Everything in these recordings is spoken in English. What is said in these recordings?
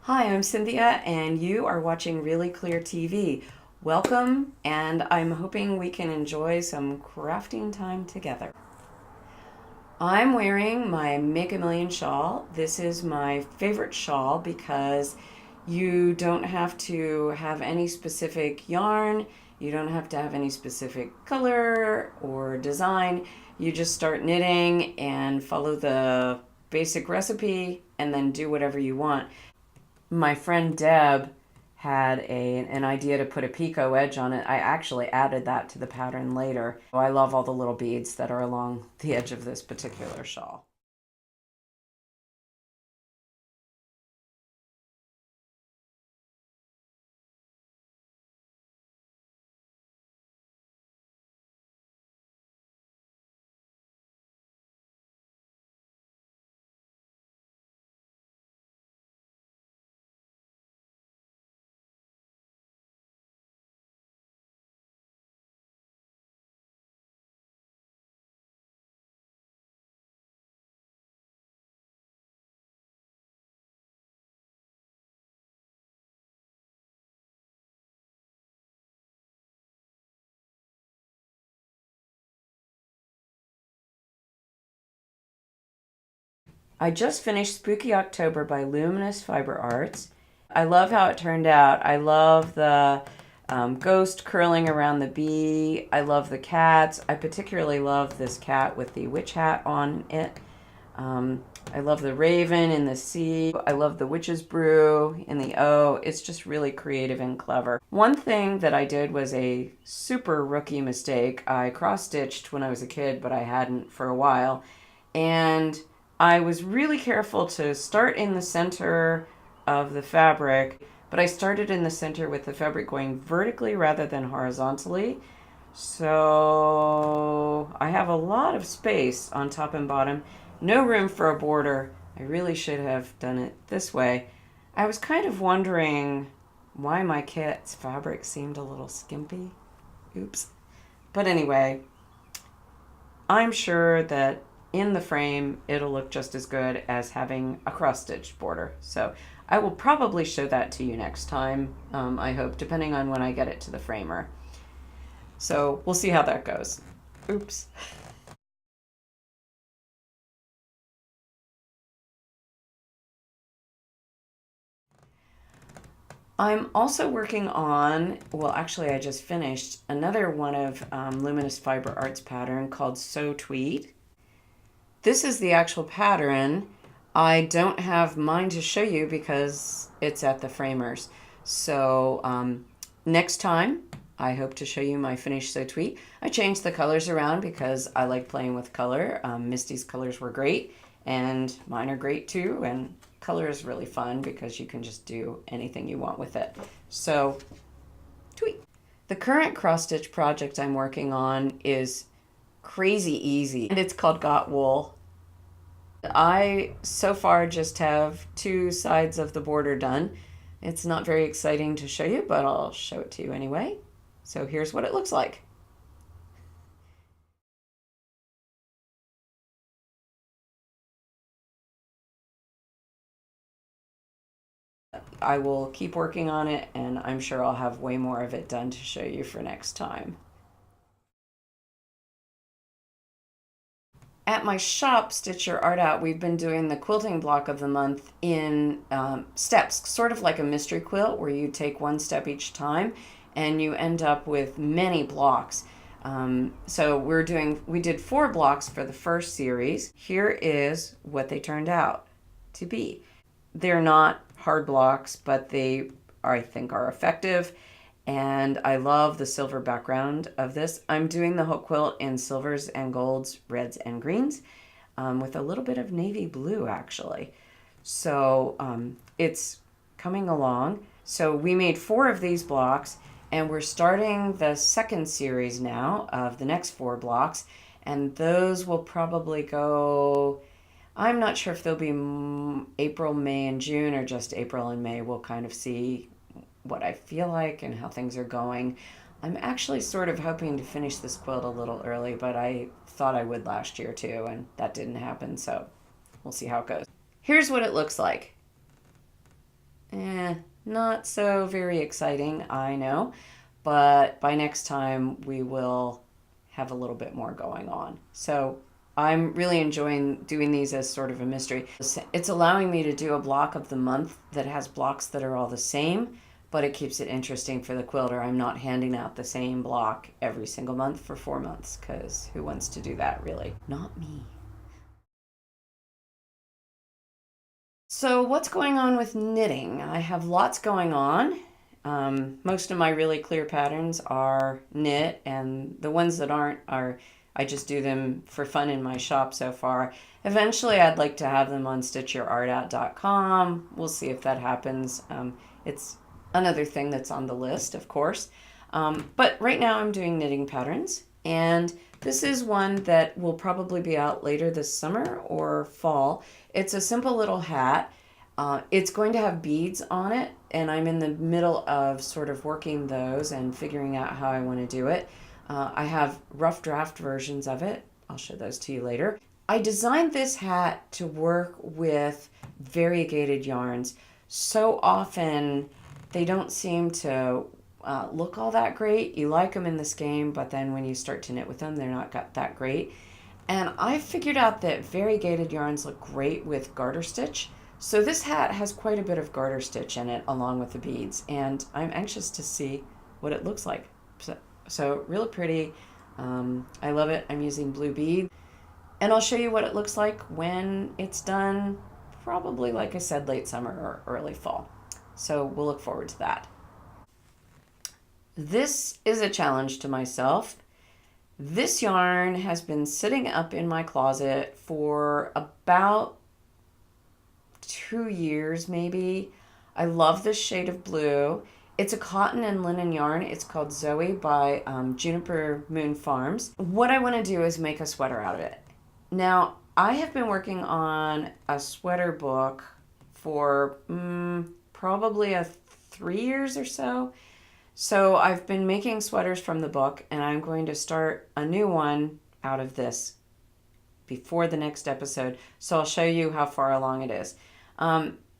Hi, I'm Cynthia, and you are watching Really Clear TV. Welcome, and I'm hoping we can enjoy some crafting time together. I'm wearing my Make a Million shawl. This is my favorite shawl because you don't have to have any specific yarn, you don't have to have any specific color or design. You just start knitting and follow the basic recipe and then do whatever you want. My friend Deb had an idea to put a picot edge on it. I actually added that to the pattern later. I love all the little beads that are along the edge of this particular shawl. I just finished Spooky October by Luminous Fiber Arts. I love how it turned out. I love the ghost curling around the bee. I love the cats. I particularly love this cat with the witch hat on it. Um, I love the raven in the C. I love the witch's brew in the O. It's just really creative and clever. One thing that I did was a super rookie mistake. I cross stitched when I was a kid, but I hadn't for a while. And I was really careful to start in the center of the fabric, but I started in the center with the fabric going vertically rather than horizontally. So I have a lot of space on top and bottom, no room for a border. I really should have done it this way. I was kind of wondering why my kit's fabric seemed a little skimpy. Oops. But anyway, I'm sure that in the frame it'll look just as good as having a cross-stitched border. So I will probably show that to you next time, I hope, depending on when I get it to the framer. So we'll see how that goes. Oops. I'm also working on, well, actually, I just finished another one of Luminous Fiber Arts pattern called So Tweed. This is the actual pattern. I don't have mine to show you because it's at the framers. So next time, I hope to show you my finished So Tweed. I changed the colors around because I like playing with color. Misty's colors were great, and mine are great too. And color is really fun because you can just do anything you want with it. So, tweet. The current cross stitch project I'm working on is crazy easy, and it's called Got Wool. I so far just have two sides of the border done. It's not very exciting to show you, but I'll show it to you anyway. So here's what it looks like. I will keep working on it, and I'm sure I'll have way more of it done to show you for next time. At my shop, Stitch Your Art Out, we've been doing the quilting block of the month in steps, sort of like a mystery quilt where you take one step each time and you end up with many blocks. So we did 4 blocks for the first series. Here is what they turned out to be. They're not hard blocks, but they, I think, are effective. And I love the silver background of this. I'm doing the hook quilt in silvers and golds, reds and greens, with a little bit of navy blue actually. So it's coming along. So we made 4 of these blocks, and we're starting the second series now of the next 4 blocks, and those will probably go. I'm not sure if they'll be April, May, and June, or just April and May. We'll kind of see what I feel like and how things are going. I'm actually sort of hoping to finish this quilt a little early, but I thought I would last year too, and that didn't happen, so we'll see how it goes. Here's what it looks like. not so very exciting, I know, but by next time we will have a little bit more going on. So I'm really enjoying doing these as sort of a mystery. It's allowing me to do a block of the month that has blocks that are all the same, but it keeps it interesting for the quilter. I'm not handing out the same block every single month for 4 months, because who wants to do that, really? Not me. So, what's going on with knitting? I have lots going on. Most of my really clear patterns are knit, and the ones that aren't are I just do them for fun in my shop so far. Eventually, I'd like to have them on stitchyourartout.com. We'll see if that happens. It's another thing that's on the list, of course. But right now, I'm doing knitting patterns, and this is one that will probably be out later this summer or fall. It's a simple little hat. It's going to have beads on it, and I'm in the middle of sort of working those and figuring out how I want to do it. I have rough draft versions of it. I'll show those to you later. I designed this hat to work with variegated yarns. So often they don't seem to look all that great. You like them in this game, but then when you start to knit with them, they're not that great. And I figured out that variegated yarns look great with garter stitch. So this hat has quite a bit of garter stitch in it along with the beads, and I'm anxious to see what it looks like. So really pretty. I love it. I'm using blue bead, and I'll show you what it looks like when it's done, probably, like I said, late summer or early fall. So we'll look forward to that. This is a challenge to myself. This yarn has been sitting up in my closet for about 2 years, maybe. I love this shade of blue. It's a cotton and linen yarn. It's called Zoe by Juniper Moon Farms. What I want to do is make a sweater out of it. Now, I have been working on a sweater book for probably 3 years or so. So I've been making sweaters from the book, and I'm going to start a new one out of this before the next episode. So I'll show you how far along it is.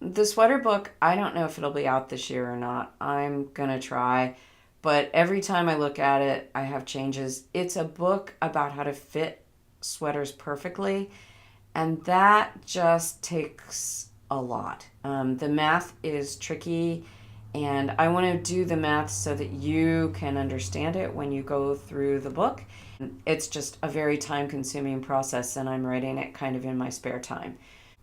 The sweater book, I don't know if it'll be out this year or not. I'm going to try. But every time I look at it, I have changes. It's a book about how to fit sweaters perfectly, and that just takes a lot. The math is tricky, and I want to do the math so that you can understand it when you go through the book. It's just a very time-consuming process, and I'm writing it kind of in my spare time.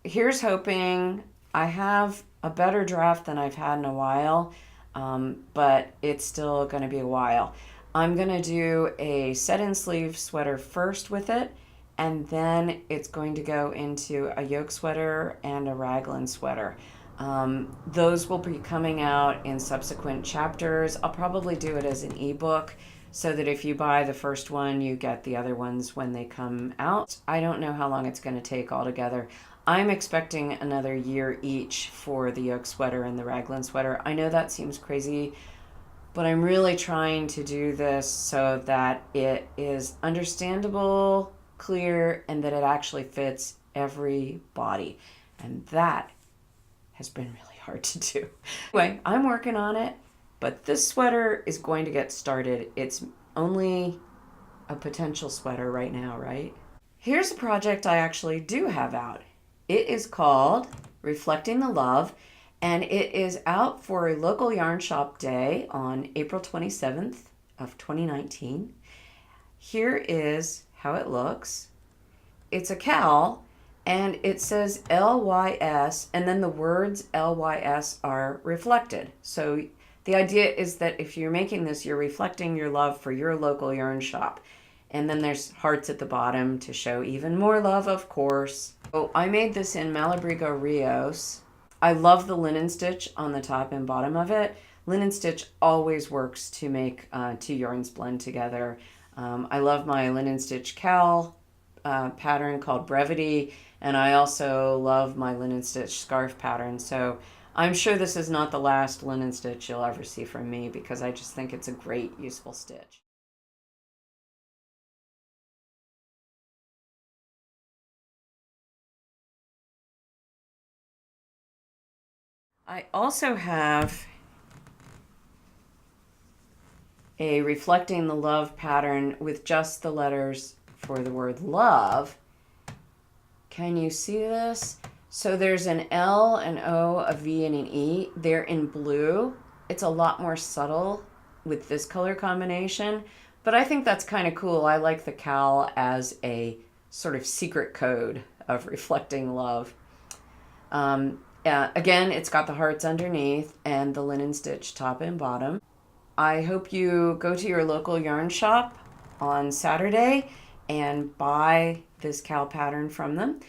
Here's hoping. I have a better draft than I've had in a while, but it's still going to be a while. I'm going to do a set-in sleeve sweater first with it, and then it's going to go into a yoke sweater and a raglan sweater. Those will be coming out in subsequent chapters. I'll probably do it as an ebook so that if you buy the first one, you get the other ones when they come out. I don't know how long it's going to take altogether. I'm expecting another year each for the yoke sweater and the raglan sweater. I know that seems crazy, but I'm really trying to do this so that it is understandable, clear, and that it actually fits every body. And that has been really hard to do. Anyway, I'm working on it, but this sweater is going to get started. It's only a potential sweater right now, right? Here's a project I actually do have out. It is called Reflecting the Love, and it is out for a local yarn shop day on April 27th of 2019. Here is how it looks. It's a cowl, and it says LYS, and then the words LYS are reflected. So the idea is that if you're making this, you're reflecting your love for your local yarn shop. And then there's hearts at the bottom to show even more love, of course. So I made this in Malabrigo Rios. I love the linen stitch on the top and bottom of it. Linen stitch always works to make two yarns blend together. I love my linen stitch cowl pattern called Brevity, and I also love my linen stitch scarf pattern. So I'm sure this is not the last linen stitch you'll ever see from me, because I just think it's a great, useful stitch. I also have a Reflecting the Love pattern with just the letters for the word love. Can you see this? So there's an L, an O, a V, and an E. They're in blue. It's a lot more subtle with this color combination, but I think that's kind of cool. I like the cowl as a sort of secret code of reflecting love. Again, it's got the hearts underneath and the linen stitch top and bottom. I hope you go to your local yarn shop on Saturday and buy this cowl pattern from them.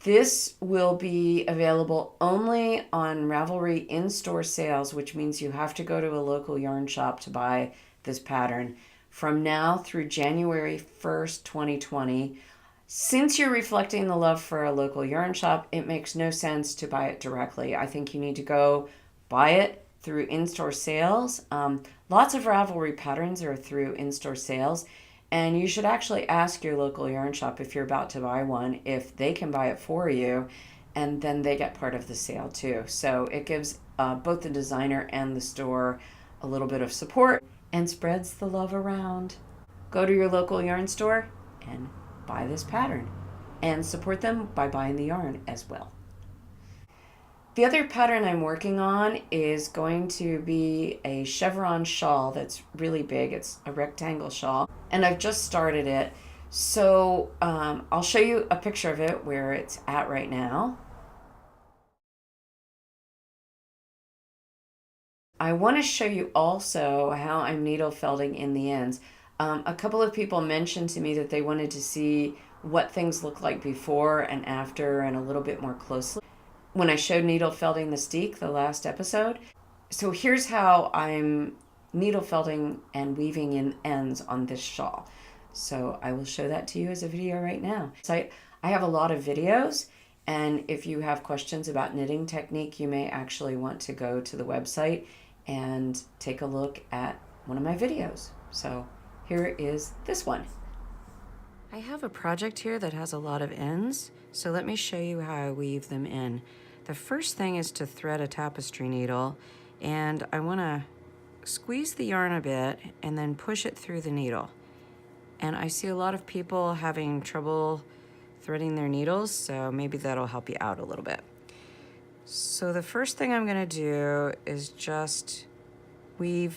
This will be available only on Ravelry in-store sales, which means you have to go to a local yarn shop to buy this pattern from now through January 1st, 2020. Since you're reflecting the love for a local yarn shop, it makes no sense to buy it directly. I think you need to go buy it through in-store sales. Lots of Ravelry patterns are through in-store sales, and you should actually ask your local yarn shop if you're about to buy one, if they can buy it for you, and then they get part of the sale too. So it gives both the designer and the store a little bit of support and spreads the love around. Go to your local yarn store and buy this pattern and support them by buying the yarn as well. The other pattern I'm working on is going to be a chevron shawl that's really big. It's a rectangle shawl, and I've just started it. So I'll show you a picture of it where it's at right now. I want to show you also how I'm needle felting in the ends. A couple of people mentioned to me that they wanted to see what things look like before and after and a little bit more closely when I showed needle felting the steek the last episode. So here's how I'm needle felting and weaving in ends on this shawl. So I will show that to you as a video right now. So I have a lot of videos, and if you have questions about knitting technique, you may actually want to go to the website and take a look at one of my videos. So here is this one. I have a project here that has a lot of ends, so let me show you how I weave them in. The first thing is to thread a tapestry needle, and I want to squeeze the yarn a bit and then push it through the needle. And I see a lot of people having trouble threading their needles, so maybe that'll help you out a little bit. So the first thing I'm going to do is just weave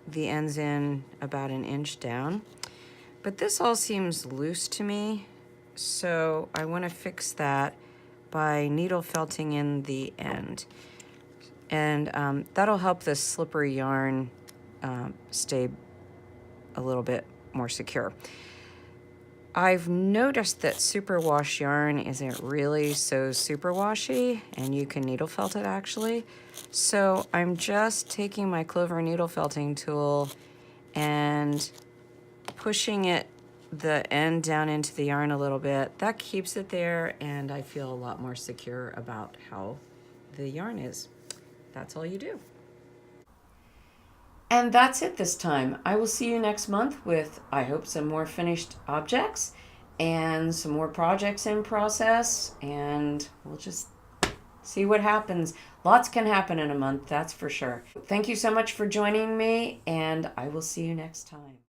the ends in about 1 inch down. But this all seems loose to me, so I want to fix that by needle felting in the end. And that'll help this slippery yarn stay a little bit more secure. I've noticed that superwash yarn isn't really so superwashy, and you can needle felt it actually. So I'm just taking my Clover needle felting tool and pushing the end down into the yarn a little bit. That keeps it there, and I feel a lot more secure about how the yarn is. That's all you do. And that's it this time. I will see you next month with, I hope, some more finished objects and some more projects in process, and we'll just see what happens. Lots can happen in a month, that's for sure. Thank you so much for joining me, and I will see you next time.